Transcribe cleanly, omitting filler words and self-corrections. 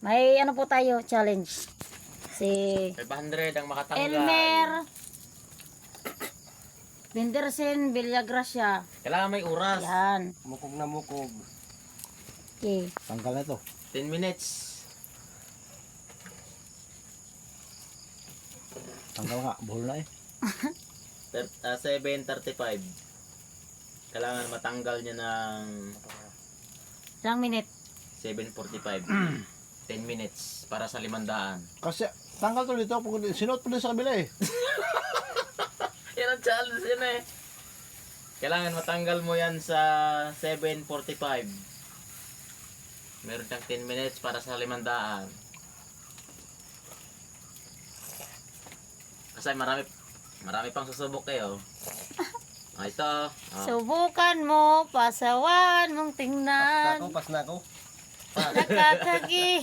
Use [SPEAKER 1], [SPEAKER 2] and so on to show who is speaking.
[SPEAKER 1] May ano po tayo, challenge. Si
[SPEAKER 2] 500 ang makatanggal.
[SPEAKER 1] Elmer Bendersen Villagracia.
[SPEAKER 2] Kailangan may oras.
[SPEAKER 1] Yan.
[SPEAKER 3] Mukog na mukog.
[SPEAKER 1] Okay.
[SPEAKER 3] Tanggal na to.
[SPEAKER 2] 10 minutes.
[SPEAKER 3] Tanggal nga. Buhol na eh.
[SPEAKER 2] 7:35. Kailangan matanggal niya ng
[SPEAKER 1] Ilang minute?
[SPEAKER 2] 7:45. 10 minutes para sa 500.
[SPEAKER 3] Kasi tanggal to dito. Sinuot pa din sa kabila eh.
[SPEAKER 2] Yan ang challenge yun eh. Kailangan matanggal mo yan sa 7:45. Meron kang 10 minutes para sa 500. Kasi marami pang susubok kayo. Ito.
[SPEAKER 1] Subukan mo, pasawan mong tingnan.
[SPEAKER 3] Pas na ako.
[SPEAKER 1] Nakakagi.